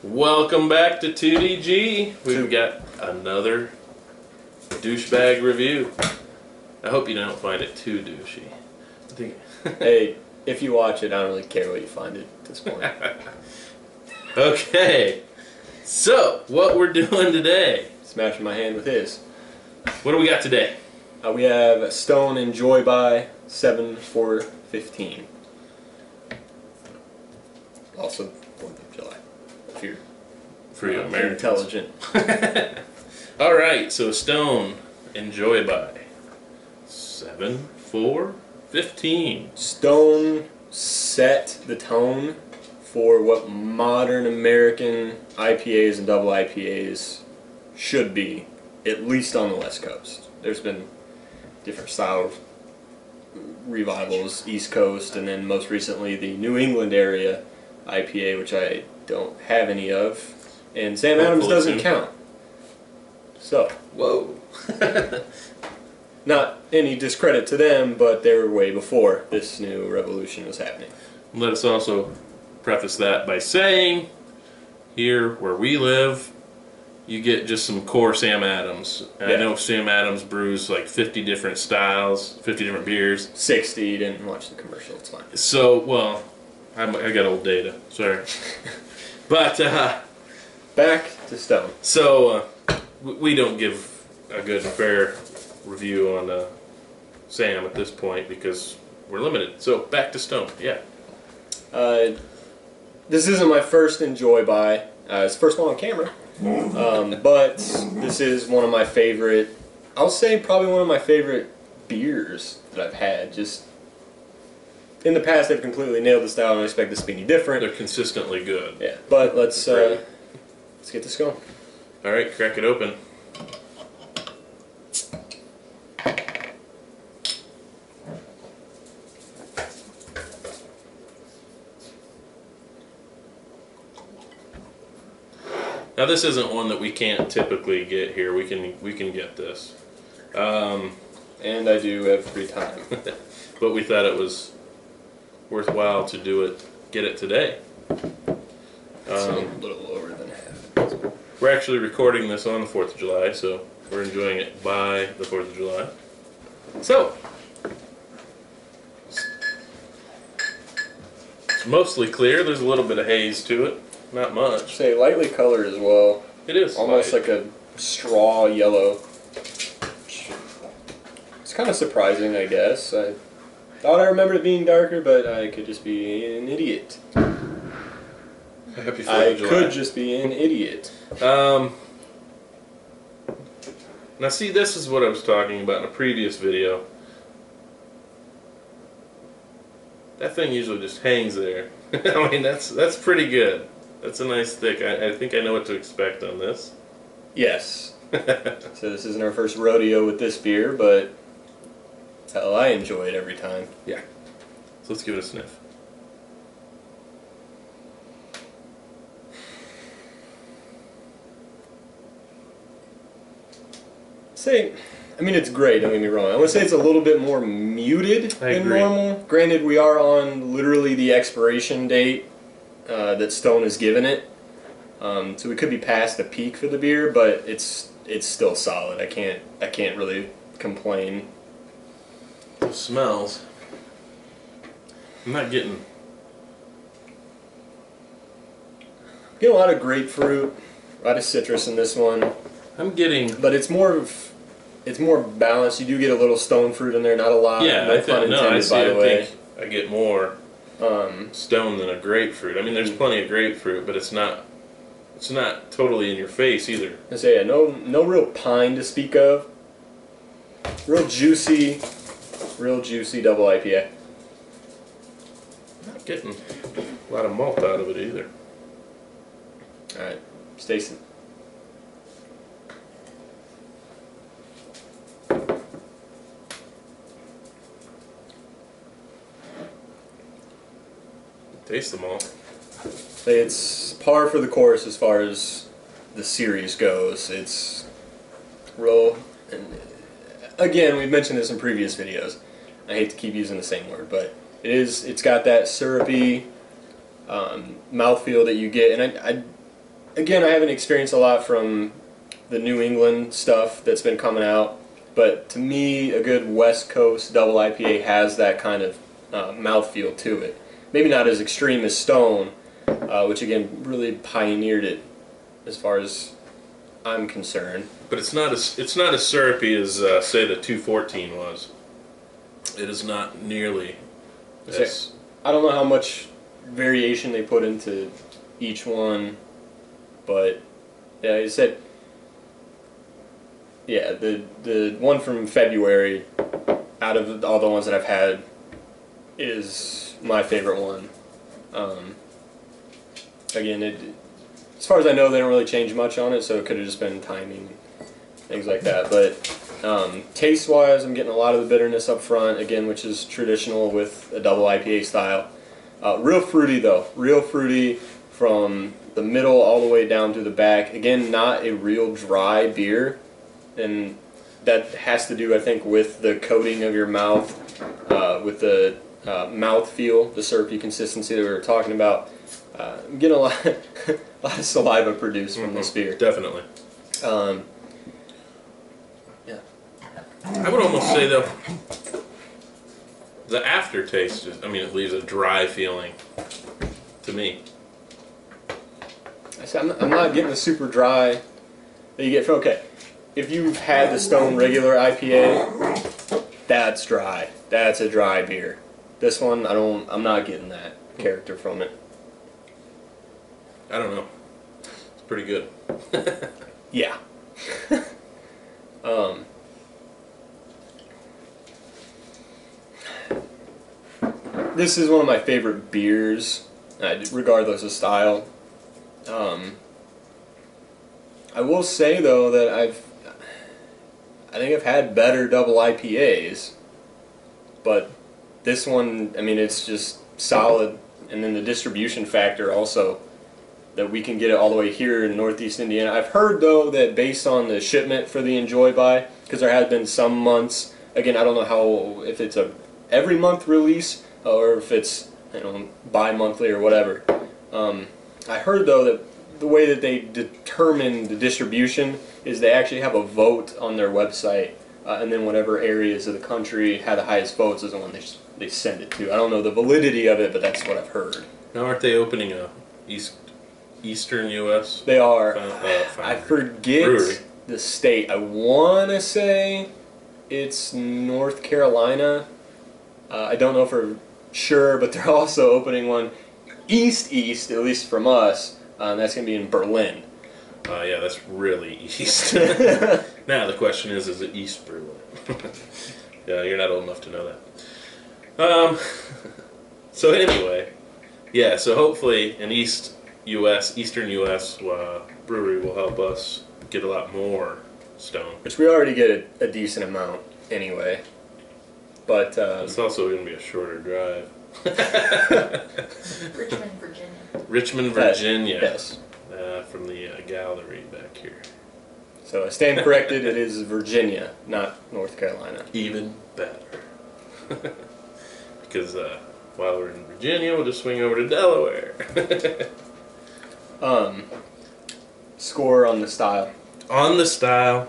Welcome back to 2DGe. We've got another douchebag review. I hope you don't find it too douchey. I think Hey, if you watch it, I don't really care what you find it at this point. Okay, so what we're doing today. Smashing my hand with his. What do we got today? We have Stone Enjoy by 7/4/15. Also 4th of July. If you're For you Americans. intelligent. Alright, so Stone Enjoy by 7/4/15. Stone set the tone for what modern American IPAs and double IPAs should be, at least on the West Coast. There's been different style revivals, East Coast, and then most recently the New England area IPA, which I don't have any of, and Sam Adams doesn't count. So, Whoa. not any discredit to them, but they were way before this new revolution was happening. Let us also preface that by saying, here where we live, you get just some core Sam Adams. And I know Sam Adams brews like 50 different styles, 50 different beers. 60, didn't watch the commercial, it's fine. So, well, I got old data, sorry. But, Back to Stone. so, we don't give a good, fair review on Sam at this point because we're limited. So, back to Stone, yeah. This isn't my first Enjoy by. It's the first one on camera. But this is one of my favorite, I'll say probably one of my favorite beers that I've had. Just in the past, they've completely nailed the style. I don't expect this to be any different. They're consistently good. Yeah, but let's get this going. All right, crack it open. Now this isn't one that we can't typically get here. We can get this, And I do every time. but we thought it was worthwhile to get it today. It's a little lower than half. We're actually recording this on the 4th of July, so we're enjoying it by the 4th of July. So, it's mostly clear. There's a little bit of haze to it. Not much. Say lightly colored as well. It is almost light. like a straw yellow. It's kind of surprising, I guess. I thought I remembered it being darker, but I could just be an idiot. Happy 4th I of July. could just be an idiot. Now see, this is what I was talking about in a previous video. That thing usually just hangs there. I mean, that's pretty good. That's a nice thick. I think I know what to expect on this. Yes. So this isn't our first rodeo with this beer, but hell, I enjoy it every time. Yeah. So let's give it a sniff. I mean, it's great, don't get me wrong. I want to say it's a little bit more muted than normal. Granted, we are on literally the expiration date that Stone has given it. So we could be past the peak for the beer, but it's still solid. I can't really complain. It smells. I'm not getting a lot of grapefruit, a lot of citrus in this one. I'm getting, but it's more balanced. You do get a little stone fruit in there, not a lot. yeah, no pun intended, by the way. I think I get more stone than a grapefruit. I mean, there's plenty of grapefruit, but it's not totally in your face either. I say, yeah, no real pine to speak of. Real juicy double IPA. Not getting a lot of malt out of it either. All right, Stacy. Taste the malt. Say it's par for the course as far as the series goes. It's real, and again, we've mentioned this in previous videos. I hate to keep using the same word, but it's got that syrupy mouthfeel that you get, and again, I haven't experienced a lot from the New England stuff that's been coming out, but to me, a good West Coast double IPA has that kind of mouthfeel to it. Maybe not as extreme as Stone, which again really pioneered it as far as I'm concerned. But it's not as syrupy as say the 214 was. It is not nearly as. I don't know how much variation they put into each one, but yeah, I said, yeah, the one from February, out of all the ones that I've had, is my favorite one. Again, as far as I know, they don't really change much on it, so it could have just been timing, things like that. But taste-wise, I'm getting a lot of the bitterness up front, again, which is traditional with a double IPA style. Real fruity, though. Real fruity from the middle all the way down to the back. Again, not a real dry beer, and that has to do, I think, with the coating of your mouth, with the mouth feel, the syrupy consistency that we were talking about. I'm getting a lot of saliva produced from this beer. Definitely. Yeah. I would almost say, though, the aftertaste, it leaves a dry feeling to me. I'm not getting the super dry that you get from, okay, if you've had the Stone regular IPA, that's dry. That's a dry beer. This one, I'm not getting that character from it. I don't know. It's pretty good. Yeah. This is one of my favorite beers, regardless of style. I will say though that I think I've had better double IPAs, but this one, it's just solid, and then the distribution factor also, that we can get it all the way here in Northeast Indiana. I've heard though that based on the shipment for the Enjoy By, because there has been some months, again, I don't know if it's a every month release or if it's bi-monthly or whatever. I heard though that the way that they determine the distribution is they actually have a vote on their website, and then whatever areas of the country had the highest votes is the one they send it to. I don't know the validity of it, but that's what I've heard. Now, aren't they opening a Eastern U.S.? They are. I forget brewery. The state. I want to say it's North Carolina. I don't know for sure, but they're also opening one east, at least from us. That's going to be in Berlin. Yeah, that's really east. Now the question is it East Berlin? Yeah, you're not old enough to know that. So anyway, yeah, so hopefully an Eastern U.S. brewery will help us get a lot more Stone. Which we already get a decent amount anyway. But it's also going to be a shorter drive. Richmond, Virginia. Richmond, Virginia. Yes. From the gallery back here. So I stand corrected, it is Virginia, not North Carolina. Even better. Because while we're in Virginia, we'll just swing over to Delaware. Score on the style. On the style,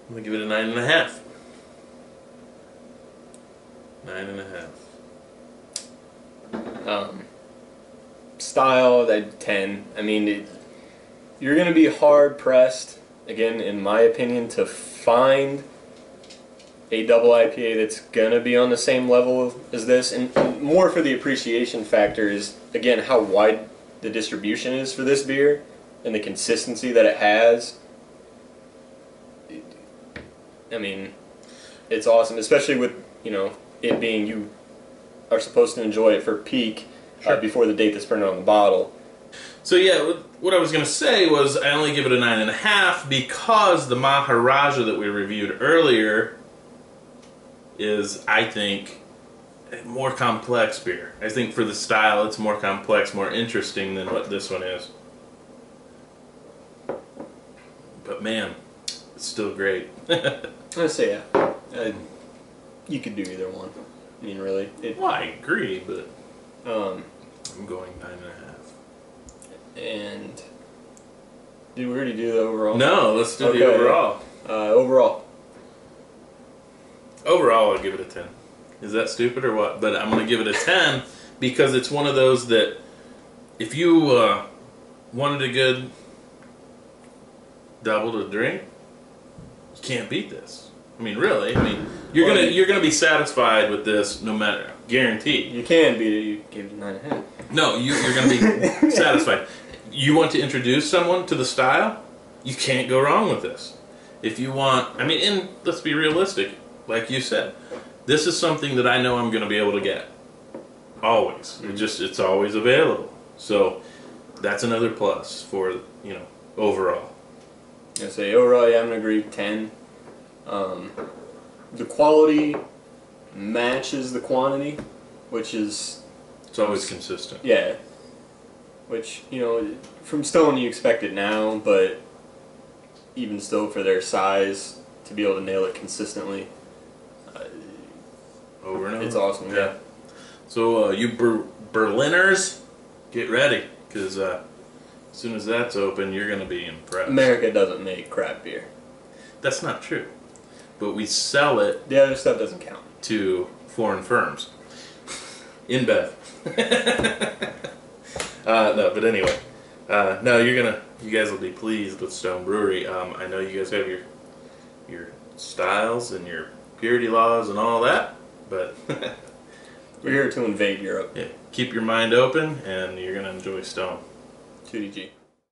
I'm going to give it a 9.5. 9.5. Style, 10. You're going to be hard pressed, again, in my opinion, to find a double IPA that's going to be on the same level as this. And more for the appreciation factor is, again, how wide the distribution is for this beer and the consistency that it has. It's awesome, especially with, it being you are supposed to enjoy it for peak. Sure. Before the date that's printed on the bottle. So yeah, what I was going to say was I only give it a 9.5 because the Maharaja that we reviewed earlier is, I think, a more complex beer. I think for the style it's more complex, more interesting than what this one is. But man, it's still great. I'd say, yeah. You could do either one. Really. Well, I agree, but I'm going 9.5. And did we already do the overall? No, let's do the overall. Overall, I'll give it a 10. Is that stupid or what? But I'm going to give it a 10 because it's one of those that if you wanted a good double to drink, you can't beat this. I mean, really. I mean, you're gonna be satisfied with this, no matter, guaranteed. You can beat it. You gave it 9.5. No, you're gonna be satisfied. You want to introduce someone to the style, you can't go wrong with this. If you want, I mean, and let's be realistic, like you said, this is something that I know I'm gonna be able to get. Always. It's always available. So that's another plus for, you know, overall. I say overall, yeah, I'm gonna agree 10. The quality matches the quantity, which is... It's always consistent. Yeah. Which, you know, from Stone you expect it now, but even still for their size, to be able to nail it consistently, over and over. it's awesome, yeah. So you Berliners, get ready, because as soon as that's open, you're going to be impressed. America doesn't make crap beer. That's not true. But we sell it... The other stuff doesn't count. ...to foreign firms. In Bev. No, but anyway. No, you guys will be pleased with Stone Brewery. I know you guys have your styles and your purity laws and all that, but... We're here to invade Europe. Yeah, keep your mind open, and you're going to enjoy Stone. 2DGe.